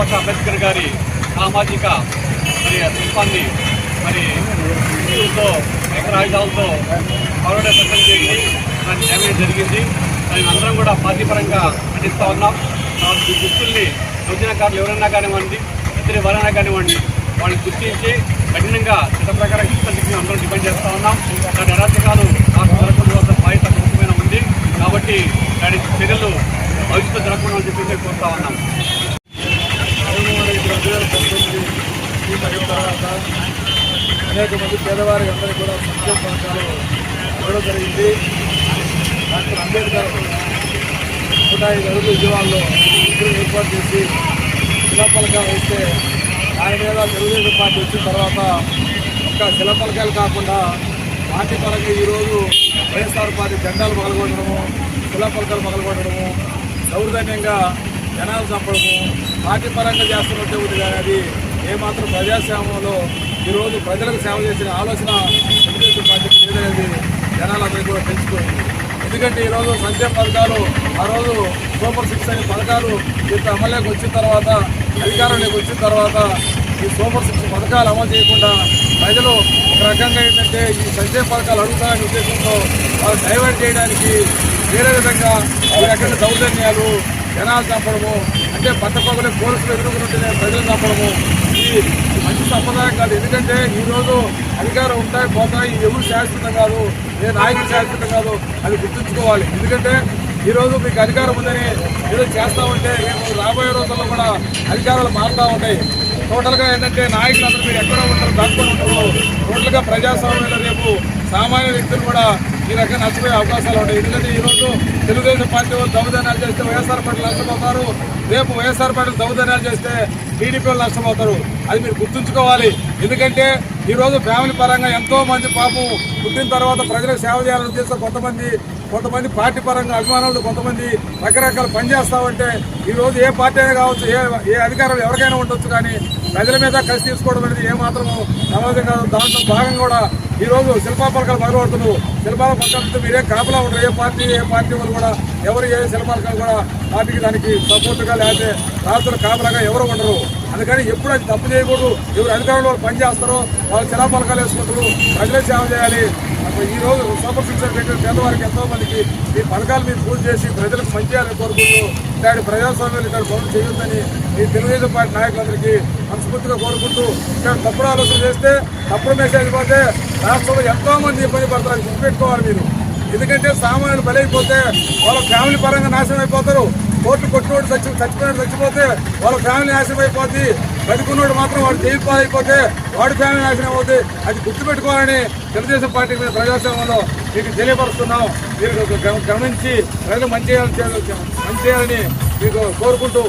బాబాసాహెబ్ అంబేద్కర్ గారి సామాజిక శిల్పాన్ని తో ఏకరాయుధాలతో పౌరుడే ప్రకటన చేసి దాన్ని డ్యామేజ్ జరిగింది. దాన్ని అందరం కూడా పార్టీపరంగా ఖండిస్తూ ఉన్నాం. ఈ దుస్తుల్ని యోజనకారులు ఎవరైనా కానివ్వండి, ఇతర ఎవరైనా కానివ్వండి, వాళ్ళని గుర్తించి కఠినంగా చట్ట ప్రకారం శిక్షణ అందరం డిమాండ్ చేస్తూ ఉన్నాం. దాని అరాచకాలు రాష్ట్ర జరగకుండా బాధ్యత ప్రభుత్వమైన ఉంది కాబట్టి దాని చర్యలు భవిష్యత్తు జరగకుండా అని చెప్పి కోరుతా ఉన్నాం. తర్వాత అనేక మంది పేదవారి అందరికీ కూడా సంక్షేమ పథకాలు ఇవ్వడం జరిగింది. డాక్టర్ అంబేద్కర్ 105 అడుగుల విజయవాడలో ఏర్పాటు చేసి శిలాఫలకాలు వేస్తే ఆయన మీద తెలుగుదేశం పార్టీ వచ్చిన తర్వాత ఒక్క శిలాఫలకాలు కాకుండా పార్టీ పరంగా ఈరోజు వైఎస్ఆర్ పార్టీ జెండాలు పగలగొట్టడము, శిలాఫలకాలు పగలగొట్టడము, దౌర్జన్యంగా జనాలు చంపడము పార్టీ పరంగా చేస్తున్నట్టే ఉంది. కానీ అది ఏమాత్రం ప్రజాసేవలో ఈరోజు ప్రజలకు సేవ చేసిన ఆలోచన తెలుగుదేశం పార్టీకి లేదనేది జనాలందరికీ కూడా తెలుసుకోండి. ఎందుకంటే ఈరోజు సంక్షేమ పథకాలు ఆ రోజు సూపర్ 6 అనే పథకాలు ఎమ్మెల్యేకి వచ్చిన తర్వాత అధికారంలోకి వచ్చిన తర్వాత ఈ సూపర్ 6 పథకాలు అమలు చేయకుండా ప్రజలు ఒక రకంగా ఏంటంటే ఈ సంక్షేమ పథకాలు అడుగుతారనే ఉద్దేశంతో వాళ్ళు డైవర్ట్ చేయడానికి వేరే విధంగా ఈ రకంగా దౌర్జన్యాలు జనాలు చంపడము, అంటే పట్టపగలే పోలీసులు ఎదుర్కొంటుంటే ప్రజలు చంపడము ఇది మంచి సంప్రదాయం కాదు. ఎందుకంటే ఈరోజు అధికారం ఉంటాయి పోతాయి, ఎవరు శాశ్వతం కాదు, ఏ నాయకుడు శాశ్వతం కాదు, అది గుర్తుంచుకోవాలి. ఎందుకంటే ఈరోజు మీకు అధికారం ఉందని ఏదో చేస్తూ ఉంటే రేపు రాబోయే రోజుల్లో కూడా అధికారాలు మారుతూ ఉంటాయి. టోటల్గా ఏంటంటే నాయకులందరూ మీరు ఎక్కడ ఉంటారు, దాక్కుని ఉంటారు. టోటల్గా ప్రజాస్వామ్యంలో రేపు సామాన్య వ్యక్తులు కూడా ఈ రకంగా నష్టపోయే అవకాశాలు ఉంటాయి. ఎందుకంటే ఈరోజు తెలుగుదేశం పార్టీ వాళ్ళు దౌర్జన్యాలు చేస్తే వైఎస్ఆర్ పార్టీలు నష్టపోతారు, రేపు వైఎస్ఆర్ పార్టీలు దౌర్జన్యాలు చేస్తే టీడీపీ వాళ్ళు నష్టపోతారు. అది మీరు గుర్తుంచుకోవాలి. ఎందుకంటే ఈరోజు ఫ్యామిలీ పరంగా ఎంతో మంది పాపం పుట్టిన తర్వాత ప్రజలకు సేవ చేయాలని ఉద్దేశం కొంతమంది పార్టీ పరంగా అభిమానులు కొంతమంది రకరకాల పనిచేస్తామంటే ఈరోజు ఏ పార్టీ అయినా కావచ్చు, ఏ అధికారులు ఎవరికైనా ఉండొచ్చు, కానీ ప్రజల మీద కలిసి తీసుకోవడం అనేది ఏమాత్రము సమాజం కాదు. దాంట్లో భాగంగా కూడా ఈరోజు శిల్పాపలకాలు పగలబడుతున్నారు. శిల్పాల పలకాలతో మీరేం కాపలా ఉంటారు. ఏ పార్టీ వాళ్ళు కూడా ఎవరు ఏ శిల్పాలకాలు కూడా పార్టీకి దానికి సపోర్ట్గా లేకపోతే రాత్రులు కాపలాగా ఎవరు ఉండరు. అందుకని ఎప్పుడు అది తప్పు చేయకూడదు. ఎవరు అధికారంలో పనిచేస్తారో వాళ్ళు శిలాపలకాలు వేసుకుంటారు, ప్రజలే సేవ చేయాలి. ఈరోజు సూపర్ 6 పెట్టిన పేదవారికి ఎంతో మందికి ఈ పథకాలు మీరు పూజ చేసి ప్రజలకు మంచి చేయాలని కోరుకుంటూ ఇలాంటి ప్రజాస్వామ్యాలు ఇక్కడ పనులు చేయొద్దని ఈ తెలుగుదేశం పార్టీ నాయకులందరికీ మనస్ఫూర్తిగా కోరుకుంటూ ఇక్కడ తప్పుడు ఆలోచన చేస్తే తప్పుడు మెసేజ్ పోతే రాష్ట్రంలో ఎంతో మంది ఇబ్బంది పడతారు. గుర్తుపెట్టుకోవాలి మీరు. ఎందుకంటే సామాన్యులు బలైపోతే వాళ్ళ ఫ్యామిలీ పరంగా నాశనం అయిపోతారు. కోర్టు కొట్టినోడు చచ్చిపోయినట్టు చచ్చిపోతే వాళ్ళ ఫ్యామిలీ నాశనం అయిపోద్ది. బతికున్నోడు మాత్రం వాడు జైలు పాలైపోతే వాడి ఫ్యామిలీ నాశనం అవుతుంది. అది గుర్తుపెట్టుకోవాలని తెలుగుదేశం పార్టీ మీద ప్రజాస్వామ్యంలో మీకు తెలియపరుస్తున్నాం. మీరు గమనించి ప్రజలు మంచి చేయాలని మీకు కోరుకుంటూ